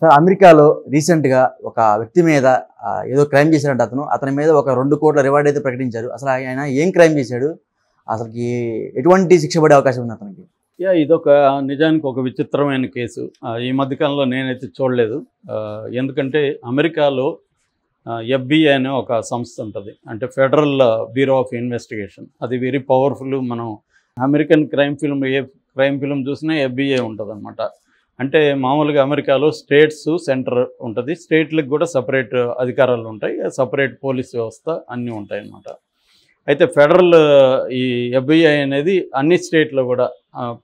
Sir అమెరికాలో రీసెంట్‌గా ఒక వ్యక్తి మీద ఏదో క్రైమ్ చేశాడంట అతని మీద ఒక 2 కోట్ల రివార్డ్ అయితే ప్రకటించారు. అసలు ఆయన ఏం క్రైమ్ చేశాడు? అసలుకి ఎటువంటి శిక్ష పడే అవకాశం ఉంది అతనికి? ఇదొక నిజానికి ఒక విచిత్రమైన కేసు. ఈ మధ్య కాలంలో నేనైతే చూడలేదు. ఎందుకంటే అమెరికాలో FBI అనే ఒక సంస్థ ఉంటుంది. అంటే ఫెడరల్ బ్యూరో ఆఫ్ ఇన్వెస్టిగేషన్. అది వెరీ పవర్ఫుల్. మనం అమెరికన్ క్రైమ్ ఫిల్మ్ ఏ క్రైమ్ ఫిల్మ్ చూసినా FBI ఉంటుందన్నమాట. అంటే మామూలుగా అమెరికాలో స్టేట్స్ సెంటర్ ఉంటుంది. స్టేట్లకు కూడా సపరేట్ అధికారాలు ఉంటాయి, సపరేట్ పోలీస్ వ్యవస్థ అన్నీ ఉంటాయి అన్నమాట. అయితే ఫెడరల్ ఈ FBI అనేది అన్ని స్టేట్లో కూడా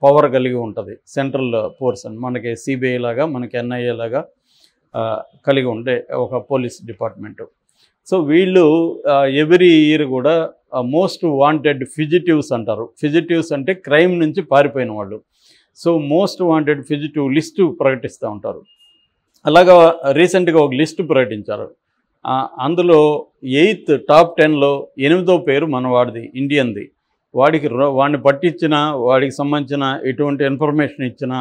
పవర్ కలిగి ఉంటుంది. సెంట్రల్ ఫోర్స్ అని మనకి CBI లాగా, మనకి NIA లాగా కలిగి ఉండే ఒక పోలీస్ డిపార్ట్మెంటు. సో వీళ్ళు ఎవ్రీ ఇయర్ కూడా మోస్ట్ వాంటెడ్ ఫిజిటివ్స్ అంటారు. ఫిజిటివ్స్ అంటే క్రైమ్ నుంచి పారిపోయిన వాళ్ళు. So most wanted fugitive list ప్రకటిస్తూ ఉంటారు. అలాగా రీసెంట్గా ఒక లిస్టు ప్రకటించారు. అందులో 8th టాప్ 10లో 8వ పేరు మనవాడిది, ఇండియన్ది. వాడిని పట్టించిన, వాడికి సంబంధించిన ఎటువంటి ఇన్ఫర్మేషన్ ఇచ్చినా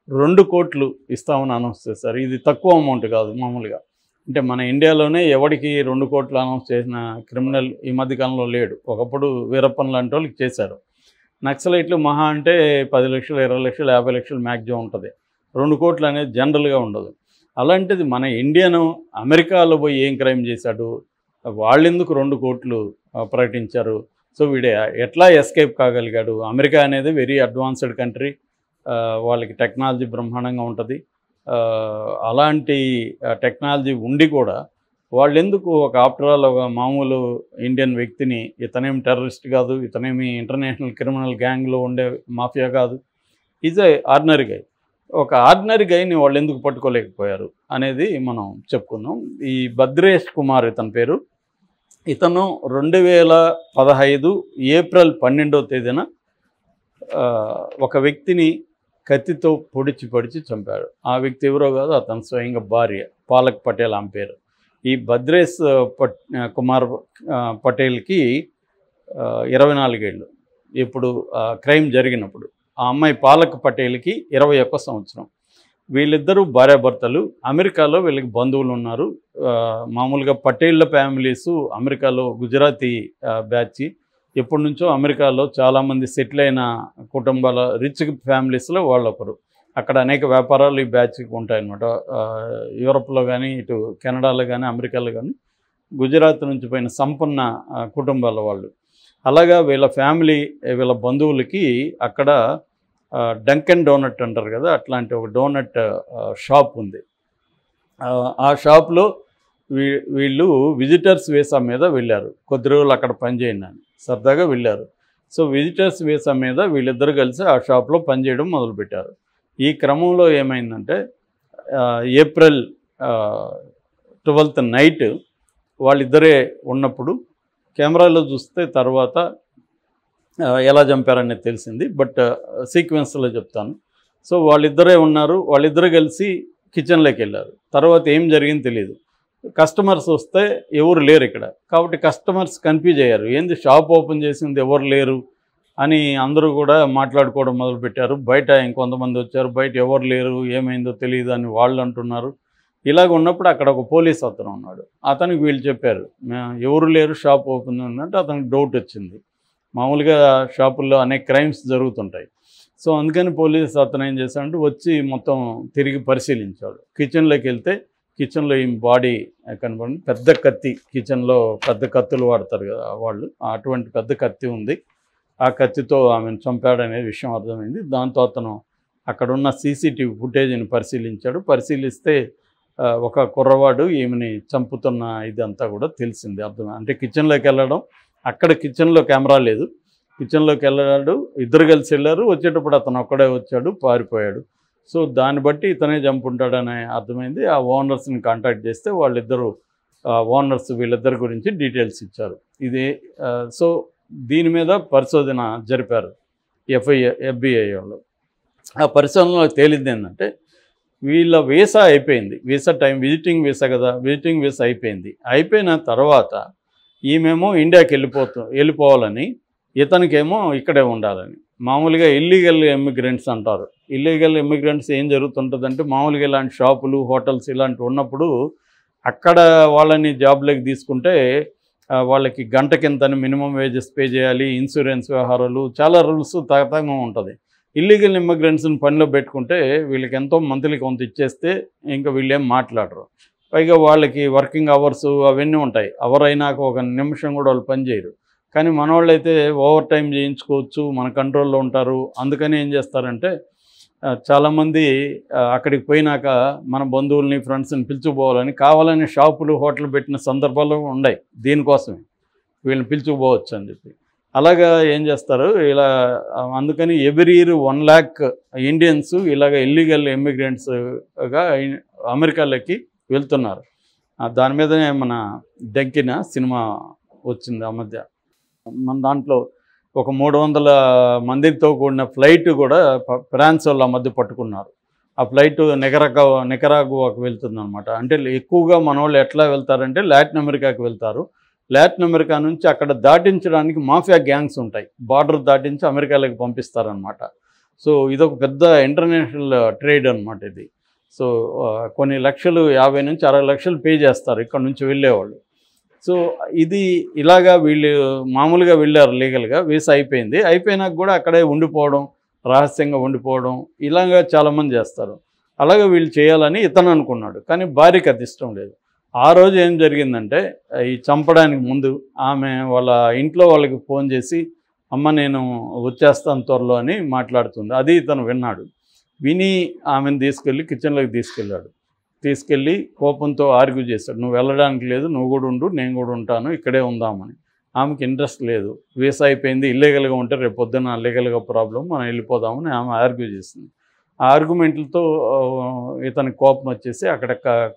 2 కోట్లు ఇస్తామని అనౌన్స్ చేశారు. ఇది తక్కువ అమౌంట్ కాదు మామూలుగా. అంటే మన ఇండియాలోనే ఎవరికి 2 కోట్లు అనౌన్స్ చేసిన క్రిమినల్ ఈ మధ్యకాలంలో లేడు. ఒకప్పుడు వీరప్పన్ లాంటి వాళ్ళకి చేశారు. నక్సలైట్లు మహా అంటే 10 లక్షలు, 20 లక్షలు, 50 లక్షలు మ్యాక్సిమం ఉంటుంది. 2 కోట్లు అనేది జనరల్గా ఉండదు. అలాంటిది మన ఇండియను అమెరికాలో పోయి ఏం క్రైమ్ చేశాడు, వాళ్ళెందుకు 2 కోట్లు ప్రకటించారు? సో వీడు ఎట్లా ఎస్కేప్ కాగలిగాడు? అమెరికా అనేది వెరీ అడ్వాన్స్డ్ కంట్రీ. వాళ్ళకి టెక్నాలజీ బ్రహ్మాండంగా ఉంటుంది. అలాంటి టెక్నాలజీ ఉండి కూడా వాళ్ళెందుకు ఆఫ్టర్ ఆల్ ఒక మామూలు ఇండియన్ వ్యక్తిని, ఇతనేమి టెర్రరిస్ట్ కాదు, ఇతనేమి ఇంటర్నేషనల్ క్రిమినల్ గ్యాంగ్లో ఉండే మాఫియా కాదు, ఈజ్ ఏ ఆర్డినరీ గై. ఒక ఆర్డినరీ గైని వాళ్ళు ఎందుకు పట్టుకోలేకపోయారు అనేది మనం చెప్పుకుందాం. ఈ భద్రేష్ కుమార్ ఇతని పేరు. ఇతను 2015 ఏప్రిల్ 12వ తేదీన ఒక వ్యక్తిని కత్తితో పొడిచి చంపాడు. ఆ వ్యక్తి ఎవరో కాదు, అతను స్వయంగా భార్య పాలక్ పటేల్ ఆమె పేరు. ఈ భద్రేష్ కుమార్ పటేల్కి 24 ఏళ్ళు ఇప్పుడు క్రైమ్ జరిగినప్పుడు. ఆ అమ్మాయి పాలక్ పటేల్కి 21 సంవత్సరం. వీళ్ళిద్దరూ భార్యాభర్తలు. అమెరికాలో వీళ్ళకి బంధువులు ఉన్నారు. మామూలుగా పటేళ్ల ఫ్యామిలీసు అమెరికాలో గుజరాతీ బ్యాచ్. ఎప్పటి నుంచో అమెరికాలో చాలామంది సెటిల్ అయిన కుటుంబాల రిచ్ ఫ్యామిలీస్లో వాళ్ళొకరు. అక్కడ అనేక వ్యాపారాలు ఈ బ్యాచ్కి ఉంటాయన్నమాట. యూరప్లో కానీ, ఇటు కెనడాలో కానీ, అమెరికాలో కానీ గుజరాత్ నుంచి పోయిన సంపన్న కుటుంబాల వాళ్ళు. అలాగా వీళ్ళ ఫ్యామిలీ, వీళ్ళ బంధువులకి అక్కడ డంకెన్ డోనట్ అంటారు కదా, అట్లాంటి ఒక డోనట్ షాప్ ఉంది. ఆ షాప్లో వీళ్ళు విజిటర్స్ వీసా మీద వెళ్ళారు. కొద్ది రోజులు అక్కడ పనిచేయండి అని సరదాగా వెళ్ళారు. సో విజిటర్స్ వీసా మీద వీళ్ళిద్దరు కలిసి ఆ షాప్లో పనిచేయడం మొదలుపెట్టారు. ఈ క్రమంలో ఏమైందంటే ఏప్రిల్ 12th నైట్ వాళ్ళిద్దరే ఉన్నప్పుడు కెమెరాలో చూస్తే తర్వాత ఎలా చంపారనేది తెలిసింది. బట్ సీక్వెన్స్లో చెప్తాను. సో వాళ్ళిద్దరే ఉన్నారు. వాళ్ళిద్దరు కలిసి కిచెన్లోకి వెళ్ళారు. తర్వాత ఏం జరిగింది తెలియదు. కస్టమర్స్ వస్తే ఎవరు లేరు ఇక్కడ. కాబట్టి కస్టమర్స్ కన్ఫ్యూజ్ అయ్యారు. ఏంది షాప్ ఓపెన్ చేసింది ఎవరు లేరు అని అందరూ కూడా మాట్లాడుకోవడం మొదలుపెట్టారు. బయట ఇంకొంతమంది వచ్చారు. బయట ఎవరు లేరు, ఏమైందో తెలియదు అని వాళ్ళు అంటున్నారు. ఇలాగ ఉన్నప్పుడు అక్కడ ఒక పోలీస్ అతను ఉన్నాడు. అతనికి వీళ్ళు చెప్పారు ఎవరు లేరు, షాప్ ఓపెన్ ఉందంటే అతనికి డౌట్ వచ్చింది. మామూలుగా షాపుల్లో అనేక క్రైమ్స్ జరుగుతుంటాయి. సో అందుకని పోలీస్ అతను ఏం చేశాడంటే వచ్చి మొత్తం తిరిగి పరిశీలించాడు. కిచెన్లోకి వెళ్తే కిచెన్లో ఈ బాడీ కనపడింది. పెద్ద కత్తి, కిచెన్లో పెద్ద కత్తులు వాడతారు కదా వాళ్ళు, అటువంటి పెద్ద కత్తి ఉంది. ఆ కత్తితో ఆమెను చంపాడనే విషయం అర్థమైంది. దాంతో అతను అక్కడున్న CCTV ఫుటేజ్ని పరిశీలించాడు. పరిశీలిస్తే ఒక కుర్రవాడు ఈమెని చంపుతున్న ఇదంతా కూడా తెలిసింది, అర్థమైంది. అంటే కిచెన్లోకి వెళ్ళడం, అక్కడ కిచెన్లో కెమెరా లేదు, కిచెన్లోకి వెళ్ళాడు, ఇద్దరు కలిసి వెళ్ళారు. వచ్చేటప్పుడు అతను ఒక్కడే వచ్చాడు, పారిపోయాడు. సో దాన్ని బట్టి ఇతనే చంపుంటాడని అర్థమైంది. ఆ ఓనర్స్ని కాంటాక్ట్ చేస్తే వాళ్ళిద్దరూ ఓనర్స్ వీళ్ళిద్దరి గురించి డీటెయిల్స్ ఇచ్చారు. ఇది సో దీని మీద పరిశోధన జరిపారు FBI వాళ్ళు. ఆ పరిశోధనలో తేలింది ఏంటంటే వీళ్ళ వీసా అయిపోయింది. వీసా టైం, విజిటింగ్ వీసా కదా, విజిటింగ్ వీసా అయిపోయింది. అయిపోయిన తర్వాత ఈమెమో ఇండియాకి వెళ్ళిపోవాలని, ఇతనికేమో ఇక్కడే ఉండాలని. మామూలుగా ఇల్లీగల్ ఇమ్మిగ్రెంట్స్ అంటారు. ఇల్లీగల్ ఇమ్మిగ్రెంట్స్ ఏం జరుగుతుంటుందంటే మామూలుగా ఇలాంటి షాపులు, హోటల్స్ ఇలాంటివి ఉన్నప్పుడు అక్కడ వాళ్ళని జాబ్లోకి తీసుకుంటే వాళ్ళకి గంటకింతని మినిమం వేజెస్ పే చేయాలి, ఇన్సూరెన్స్ వ్యవహారాలు, చాలా రూల్స్ తగతంగా ఉంటుంది. ఇల్లీగల్ ఇమ్మిగ్రెంట్స్ని పనిలో పెట్టుకుంటే వీళ్ళకి ఎంతో మంత్లీ కొంత ఇచ్చేస్తే ఇంకా వీళ్ళేం మాట్లాడరు. పైగా వాళ్ళకి వర్కింగ్ అవర్స్ అవన్నీ ఉంటాయి. అవర్ అయినాక ఒక నిమిషం కూడా వాళ్ళు పని చేయరు. కానీ మనవాళ్ళైతే ఓవర్ టైం చేయించుకోవచ్చు, మన కంట్రోల్లో ఉంటారు. అందుకని ఏం చేస్తారంటే చాలామంది అక్కడికి పోయినాక మన బంధువుల్ని, ఫ్రెండ్స్ని పిలుచుకుపోవాలని కావాలని షాపులు, హోటల్ పెట్టిన సందర్భాలు ఉన్నాయి. దీనికోసమే వీళ్ళని పిలుచుకుపోవచ్చు అని చెప్పి. అలాగా ఏం చేస్తారు ఇలా. అందుకని ఎవ్రీ ఇయర్ 1 lakh ఇండియన్స్ ఇలాగ ఇల్లీగల్ ఇమ్మిగ్రెంట్స్గా అమెరికాలోకి వెళ్తున్నారు. దాని మీదనే మన డెంకిన సినిమా వచ్చింది ఆ మధ్య. మన దాంట్లో ఒక 300 మందితో కూడిన ఫ్లైట్ కూడా ఫ్రాన్స్ వాళ్ళు ఆ మధ్య పట్టుకున్నారు. ఆ ఫ్లైట్ నికరాగువాకు వెళ్తుందన్నమాట. అంటే ఎక్కువగా మన వాళ్ళు ఎట్లా వెళ్తారంటే లాటిన్ అమెరికాకి వెళ్తారు. లాటిన్ అమెరికా నుంచి అక్కడ దాటించడానికి మాఫియా గ్యాంగ్స్ ఉంటాయి. బార్డర్ దాటించి అమెరికాలోకి పంపిస్తారనమాట. సో ఇదొక పెద్ద ఇంటర్నేషనల్ ట్రేడ్ అనమాట ఇది. సో కొన్ని లక్షలు, 50 నుంచి 60 లక్షలు పే చేస్తారు ఇక్కడ నుంచి వెళ్ళేవాళ్ళు. సో ఇది ఇలాగా వీళ్ళు మామూలుగా వెళ్ళారు లీగల్గా, వీసా అయిపోయింది. అయిపోయినాక కూడా అక్కడే ఉండిపోవడం, రహస్యంగా ఉండిపోవడం ఇలాగా చాలామంది చేస్తారు. అలాగే వీళ్ళు చేయాలని ఇతను అనుకున్నాడు. కానీ భార్యకి అది ఇష్టం లేదు. ఆ రోజు ఏం జరిగిందంటే ఈ చంపడానికి ముందు ఆమె వాళ్ళ ఇంట్లో వాళ్ళకి ఫోన్ చేసి, అమ్మ నేను వచ్చేస్తాను త్వరలో అని మాట్లాడుతుంది. అది ఇతను విన్నాడు. విని ఆమెను తీసుకెళ్ళి కిచెన్లోకి తీసుకెళ్ళి కోపంతో ఆర్గ్యూ చేశాడు. నువ్వు వెళ్ళడానికి లేదు, నువ్వు కూడా ఉండు, నేను కూడా ఉంటాను, ఇక్కడే ఉందామని. ఆమెకి ఇంట్రెస్ట్ లేదు. వీసా అయిపోయింది, ఇల్లీగల్గా ఉంటే రేపు పొద్దున్న లీగల్గా ప్రాబ్లం, మనం వెళ్ళిపోదామని ఆమె ఆర్గ్యూ చేసింది. ఆ ఆర్గ్యుమెంట్లతో ఇతనికి కోపం వచ్చేసి అక్కడ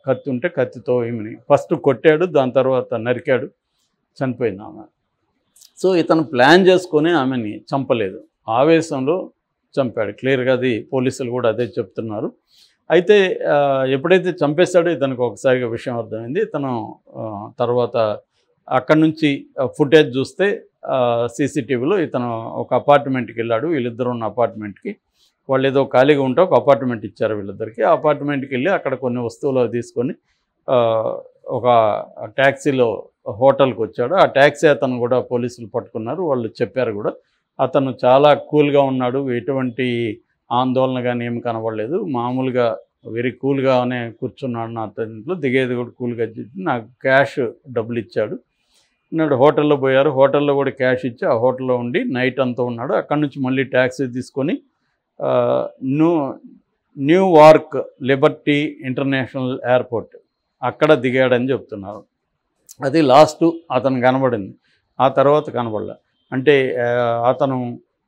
కత్తి ఉంటే కత్తితో ఈమెని ఫస్ట్ కొట్టాడు, దాని తర్వాత నరికాడు, చనిపోయింది ఆమె. సో ఇతను ప్లాన్ చేసుకొని ఆమెని చంపలేదు, ఆవేశంలో చంపాడు. క్లియర్గా అది పోలీసులు కూడా అదే చెప్తున్నారు. అయితే ఎప్పుడైతే చంపేశాడో ఇతనికి ఒకసారిగా విషయం అర్థమైంది. ఇతను తర్వాత అక్కడి నుంచి ఫుటేజ్ చూస్తే సీసీటీవీలో ఇతను ఒక అపార్ట్మెంట్కి వెళ్ళాడు. వీళ్ళిద్దరు ఉన్న అపార్ట్మెంట్కి వాళ్ళు ఏదో ఖాళీగా ఉంటే ఒక అపార్ట్మెంట్ ఇచ్చారు వీళ్ళిద్దరికి. ఆ అపార్ట్మెంట్కి వెళ్ళి అక్కడ కొన్ని వస్తువులు తీసుకొని ఒక ట్యాక్సీలో హోటల్కి వచ్చాడు. ఆ ట్యాక్సీ అతను కూడా పోలీసులు పట్టుకున్నారు. వాళ్ళు చెప్పారు కూడా అతను చాలా కూల్గా ఉన్నాడు, ఎటువంటి ఆందోళన కానీ ఏమి కనబడలేదు, మామూలుగా వెరీ కూల్గానే కూర్చున్నాడు. నా అతనిలో దిగేది కూడా కూల్గా నాకు క్యాష్ డబ్బులు ఇచ్చాడు. నాడు హోటల్లో పోయారు, హోటల్లో కూడా క్యాష్ ఇచ్చి ఆ హోటల్లో ఉండి నైట్ అంతా ఉన్నాడు. అక్కడి నుంచి మళ్ళీ ట్యాక్సీ తీసుకొని న్యూయార్క్ లిబర్టీ ఇంటర్నేషనల్ ఎయిర్పోర్ట్ అక్కడ దిగాడని చెప్తున్నారు. అది లాస్ట్ అతను కనబడింది. ఆ తర్వాత కనబడలే. అంటే అతను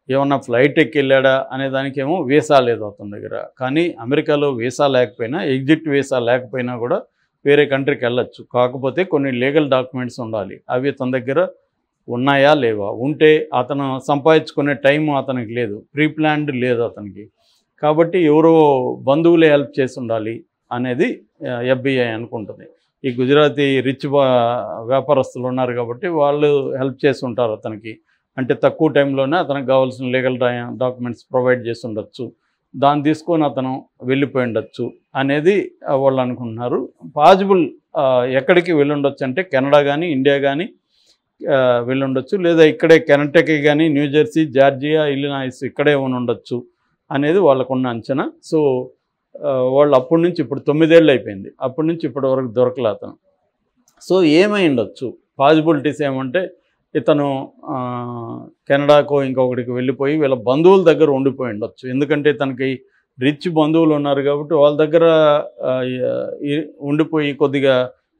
ఏమన్నా ఫ్లైట్ ఎక్కి వెళ్ళాడా అనే దానికేమో వీసా లేదు అతని దగ్గర. కానీ అమెరికాలో వీసా లేకపోయినా, ఎగ్జిట్ వీసా లేకపోయినా కూడా వేరే కంట్రీకి వెళ్ళచ్చు. కాకపోతే కొన్ని లీగల్ డాక్యుమెంట్స్ ఉండాలి. అవి తన దగ్గర ఉన్నాయా లేవా, ఉంటే అతను సంపాదించుకునే టైం అతనికి లేదు, ప్రీ ప్లాన్డ్ లేదు అతనికి. కాబట్టి ఎవరో బంధువులే హెల్ప్ చేసి ఉండాలి అనేది FBI అనుకుంటుంది. ఈ గుజరాతీ రిచ్ వ్యాపారస్తులు ఉన్నారు కాబట్టి వాళ్ళు హెల్ప్ చేసి ఉంటారు అతనికి. అంటే తక్కువ టైంలోనే అతనికి కావాల్సిన లీగల్ డాక్యుమెంట్స్ ప్రొవైడ్ చేసి ఉండొచ్చు, దాన్ని తీసుకొని అతను వెళ్ళిపోయి ఉండొచ్చు అనేది వాళ్ళు అనుకుంటున్నారు. పాసిబుల్ ఎక్కడికి వెళ్ళుండొచ్చు అంటే కెనడా కానీ, ఇండియా కానీ వెళ్ళుండొచ్చు, లేదా ఇక్కడే కెనటకీ కానీ, న్యూజెర్సీ, జార్జియా, ఇల్లినాయిస్ ఇక్కడే ఉండొచ్చు అనేది వాళ్ళకున్న అంచనా. సో వాళ్ళు అప్పటి నుంచి ఇప్పుడు 9 ఏళ్ళు అయిపోయింది, అప్పటి నుంచి ఇప్పటి వరకు దొరకలే అతను. సో ఏమై ఉండొచ్చు పాసిబిలిటీస్ ఏమంటే ఇతను కెనడాకో ఇంకొకటికి వెళ్ళిపోయి వీళ్ళ బంధువుల దగ్గర ఉండిపోయి ఉండొచ్చు. ఎందుకంటే తనకి రిచ్ బంధువులు ఉన్నారు కాబట్టి వాళ్ళ దగ్గర ఉండిపోయి కొద్దిగా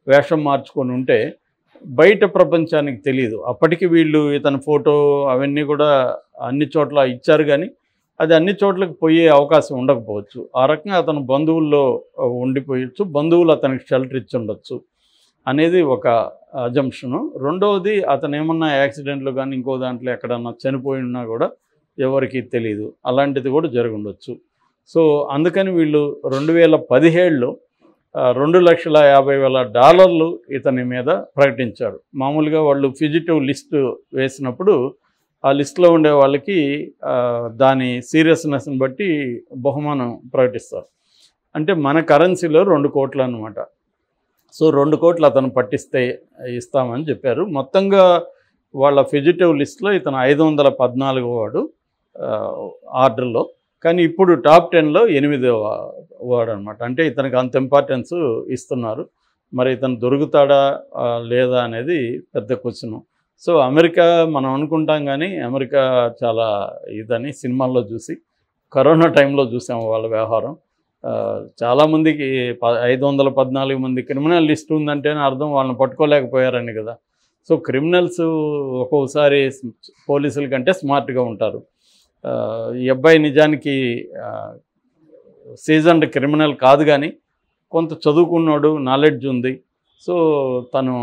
వేషం మార్చుకొని ఉంటే బయట ప్రపంచానికి తెలియదు. అప్పటికి వీళ్ళు ఇతని ఫోటో అవన్నీ కూడా అన్ని చోట్ల ఇచ్చారు, కానీ అది అన్ని చోట్లకి పోయే అవకాశం ఉండకపోవచ్చు. ఆ రకంగా అతను బంధువుల్లో ఉండిపోయచ్చు, బంధువులు అతనికి షెల్టర్ ఇచ్చి ఉండొచ్చు అనేది ఒక అజంప్షను. రెండవది అతను ఏమన్నా యాక్సిడెంట్లు కానీ ఇంకో దాంట్లో ఎక్కడన్నా చనిపోయి ఉన్నా కూడా ఎవరికి తెలియదు, అలాంటిది కూడా జరిగి ఉండొచ్చు. సో అందుకని వీళ్ళు 2017లో $2,50,000 ఇతని మీద ప్రకటించారు. మామూలుగా వాళ్ళు ఫిజిటివ్ లిస్టు వేసినప్పుడు ఆ లిస్టులో ఉండే వాళ్ళకి దాని సీరియస్నెస్ని బట్టి బహుమానం ప్రకటిస్తారు. అంటే మన కరెన్సీలో 2 కోట్లు అనమాట. సో 2 కోట్లు అతను పట్టిస్తే ఇస్తామని చెప్పారు. మొత్తంగా వాళ్ళ ఫెజిటివ్ లిస్ట్లో ఇతను 514వ వాడు ఆర్డర్లో. కానీ ఇప్పుడు టాప్ 10లో 8వ వాడు అనమాట. అంటే ఇతనికి అంత ఇంపార్టెన్స్ ఇస్తున్నారు. మరి ఇతను దొరుకుతాడా లేదా అనేది పెద్ద క్వశ్చను. సో అమెరికా మనం అనుకుంటాం కానీ అమెరికా చాలా ఇదని సినిమాల్లో చూసి కరోనా టైంలో చూసాము వాళ్ళ వ్యవహారం. చాలామందికి 514 మంది క్రిమినల్ లిస్ట్ ఉందంటేనే అర్థం వాళ్ళని పట్టుకోలేకపోయారని కదా. సో క్రిమినల్స్ ఒక్కొక్కసారి పోలీసుల కంటే స్మార్ట్గా ఉంటారు. ఈ అబ్బాయి నిజానికి సీజన్డ్ క్రిమినల్ కాదు, కానీ కొంత చదువుకున్నాడు, నాలెడ్జ్ ఉంది. సో తను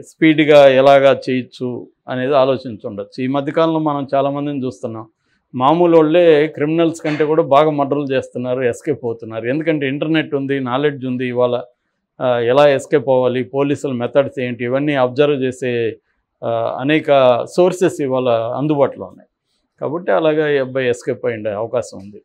స్పీడ్గా ఎలాగా చేయొచ్చు అనేది ఆలోచించుండొచ్చు. ఈ మధ్యకాలంలో మనం చాలామందిని చూస్తున్నాం. మామూలు వాళ్ళే క్రిమినల్స్ కంటే కూడా బాగా మర్డర్లు చేస్తున్నారు, ఎస్కేప్ అవుతున్నారు. ఎందుకంటే ఇంటర్నెట్ ఉంది, నాలెడ్జ్ ఉంది. ఇవాళ ఎలా ఎస్కేప్ అవ్వాలి, పోలీసుల మెథడ్స్ ఏంటి, ఇవన్నీ అబ్జర్వ్ చేసే అనేక సోర్సెస్ ఇవాళ అందుబాటులో ఉన్నాయి. కాబట్టి అలాగా ఈ అబ్బాయి ఎస్కేప్ అయ్యే అవకాశం ఉంది.